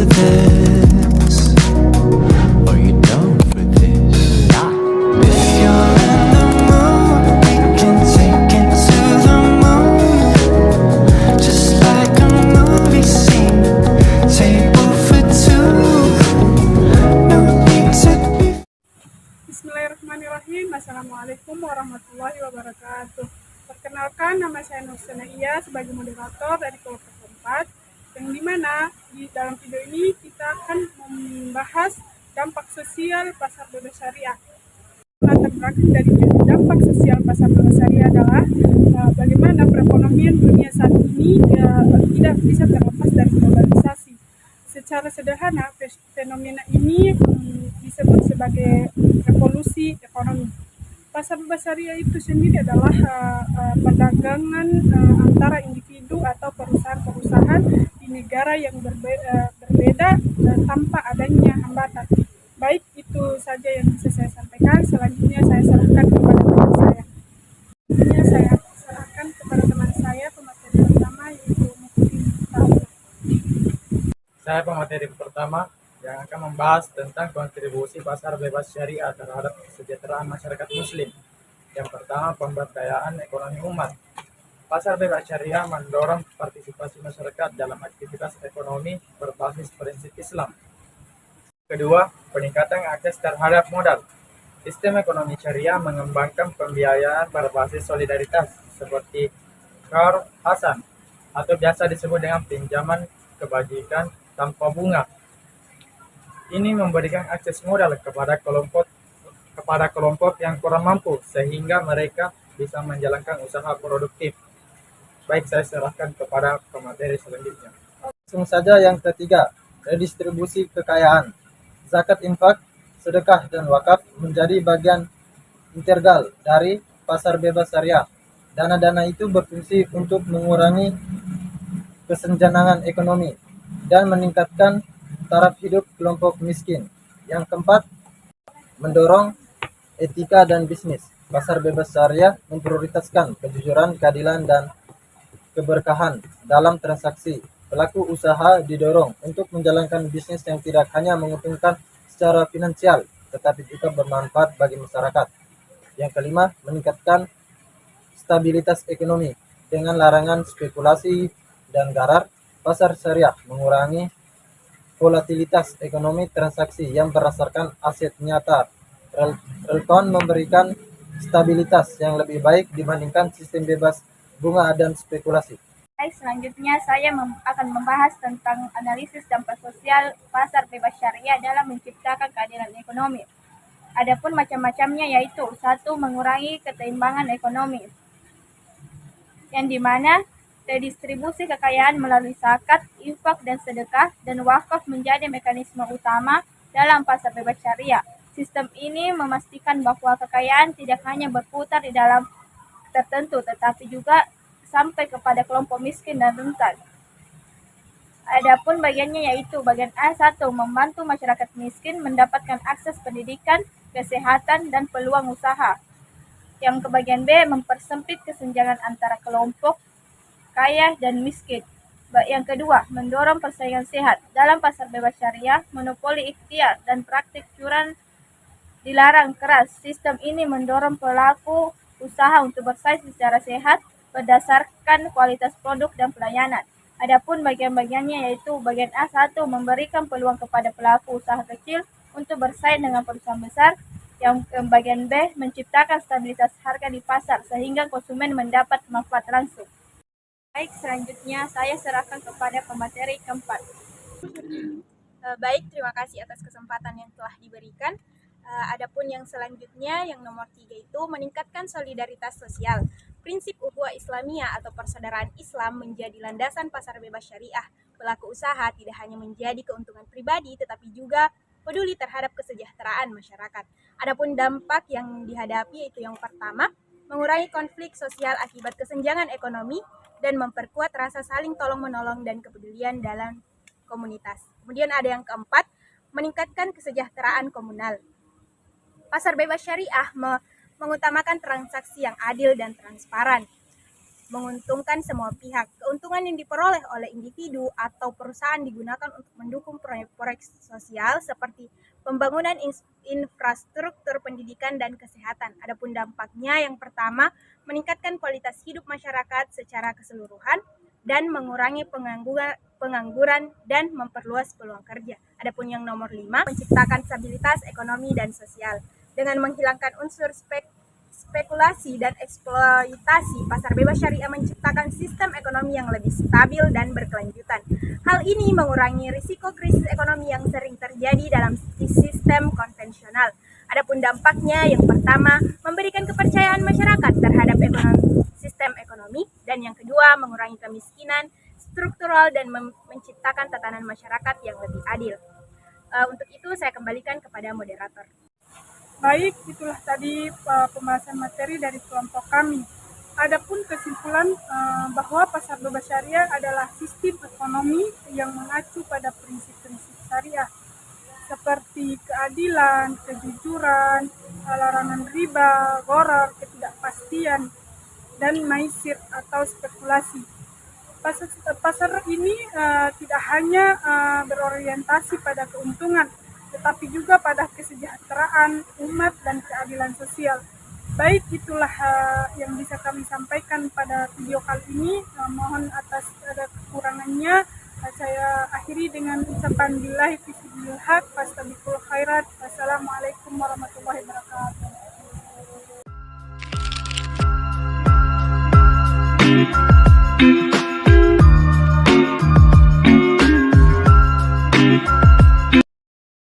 for this? Are you down for this? If you're in the mood, we can take it to the moon. Just like a movie scene, table for two. No need to be. Bismillahirrahmanirrahim. Assalamualaikum warahmatullahi wabarakatuh. Perkenalkan, nama saya Nur Senaia sebagai moderator dari kelompok keempat, yang dimana di dalam video ini kita akan membahas dampak sosial pasar bebas syariah. Latar belakang dari dampak sosial pasar bebas syariah adalah bagaimana perekonomian dunia saat ini tidak bisa terlepas dari globalisasi. Secara sederhana, fenomena ini disebut sebagai revolusi ekonomi. Pasar bebas syariah itu sendiri adalah perdagangan antara individu atau perusahaan-perusahaan di negara yang berbeda tanpa adanya hambatan. Baik, itu saja yang bisa saya sampaikan. Selanjutnya saya serahkan kepada teman saya. Pemateri pertama, yaitu Mukti. Saya pemateri pertama yang akan membahas tentang kontribusi pasar bebas syariah terhadap kesejahteraan masyarakat muslim. Yang pertama, pemberdayaan ekonomi umat. Pasar bebas syariah mendorong partisipasi masyarakat dalam aktivitas ekonomi berbasis prinsip Islam. Kedua, peningkatan akses terhadap modal. Sistem ekonomi syariah mengembangkan pembiayaan berbasis solidaritas seperti Qard Hasan atau biasa disebut dengan pinjaman kebajikan tanpa bunga. Ini memberikan akses modal kepada kelompok yang kurang mampu sehingga mereka bisa menjalankan usaha produktif. Baik, saya serahkan kepada pemateri selanjutnya. Langsung saja yang ketiga, redistribusi kekayaan. Zakat, infak, sedekah, dan wakaf menjadi bagian integral dari pasar bebas syariah. Dana-dana itu berfungsi untuk mengurangi kesenjangan ekonomi dan meningkatkan taraf hidup kelompok miskin. Yang keempat, mendorong etika dan bisnis. Pasar bebas syariah memprioritaskan kejujuran, keadilan, dan keberkahan dalam transaksi. Pelaku usaha didorong untuk menjalankan bisnis yang tidak hanya menguntungkan secara finansial, tetapi juga bermanfaat bagi masyarakat. Yang kelima, meningkatkan stabilitas ekonomi dengan larangan spekulasi dan garar. Pasar syariah mengurangi volatilitas ekonomi transaksi yang berdasarkan aset nyata. Relkon memberikan stabilitas yang lebih baik dibandingkan sistem bebas bunga dan spekulasi. Baik, selanjutnya saya akan membahas tentang analisis dampak sosial pasar bebas syariah dalam menciptakan keadilan ekonomi. Adapun macam-macamnya yaitu: 1. Mengurangi keseimbangan ekonomi, yang dimana redistribusi kekayaan melalui zakat, infak, dan sedekah, dan wakaf menjadi mekanisme utama dalam pasar bebas syariah. Sistem ini memastikan bahwa kekayaan tidak hanya berputar di dalam tertentu, tetapi juga sampai kepada kelompok miskin dan rentan. Adapun bagiannya yaitu bagian A, 1. Membantu masyarakat miskin mendapatkan akses pendidikan, kesehatan, dan peluang usaha. Yang ke bagian B, mempersempit kesenjangan antara kelompok kaya dan miskin. Yang kedua, mendorong persaingan sehat. Dalam pasar bebas syariah, monopoli ikhtiar dan praktik curang dilarang keras. Sistem ini mendorong pelaku usaha untuk bersaing secara sehat berdasarkan kualitas produk dan pelayanan. Adapun bagian-bagiannya yaitu bagian A, 1. Memberikan peluang kepada pelaku usaha kecil untuk bersaing dengan perusahaan besar. Yang bagian B, menciptakan stabilitas harga di pasar sehingga konsumen mendapat manfaat langsung. Baik, selanjutnya saya serahkan kepada pemateri keempat. Baik, terima kasih atas kesempatan yang telah diberikan. Adapun yang selanjutnya, yang nomor 3 itu meningkatkan solidaritas sosial. Prinsip ukhuwah Islamiyah atau persaudaraan Islam menjadi landasan pasar bebas syariah. Pelaku usaha tidak hanya menjadi keuntungan pribadi, tetapi juga peduli terhadap kesejahteraan masyarakat. Adapun dampak yang dihadapi yaitu yang pertama, mengurangi konflik sosial akibat kesenjangan ekonomi dan memperkuat rasa saling tolong-menolong dan kepedulian dalam komunitas. Kemudian ada yang keempat, meningkatkan kesejahteraan komunal. Pasar bebas syariah mengutamakan transaksi yang adil dan transparan. menguntungkan semua pihak. Keuntungan yang diperoleh oleh individu atau perusahaan digunakan untuk mendukung proyek-proyek sosial seperti pembangunan infrastruktur pendidikan dan kesehatan. Adapun dampaknya yang pertama, meningkatkan kualitas hidup masyarakat secara keseluruhan dan mengurangi pengangguran dan memperluas peluang kerja. Adapun yang nomor 5, menciptakan stabilitas ekonomi dan sosial. Dengan menghilangkan unsur spekulasi dan eksploitasi, pasar bebas syariah menciptakan sistem ekonomi yang lebih stabil dan berkelanjutan. Hal ini mengurangi risiko krisis ekonomi yang sering terjadi dalam sistem konvensional. Adapun dampaknya yang pertama, memberikan kepercayaan masyarakat terhadap sistem ekonomi, dan yang kedua, mengurangi kemiskinan struktural dan menciptakan tatanan masyarakat yang lebih adil. Untuk itu saya kembalikan kepada moderator. Baik, itulah tadi pembahasan materi dari kelompok kami. Adapun kesimpulan bahwa pasar bebas syariah adalah sistem ekonomi yang mengacu pada prinsip-prinsip syariah seperti keadilan, kejujuran, larangan riba, gharar, ketidakpastian, dan maisir atau spekulasi. Pasar ini tidak hanya berorientasi pada keuntungan, tetapi juga pada kesejahteraan umat dan keadilan sosial. Baik, itulah yang bisa kami sampaikan pada video kali ini. Mohon atas ada kekurangannya. Saya akhiri dengan ucapan billahi fi haq, fastabiqul khairat. Wassalamualaikum warahmatullahi wabarakatuh.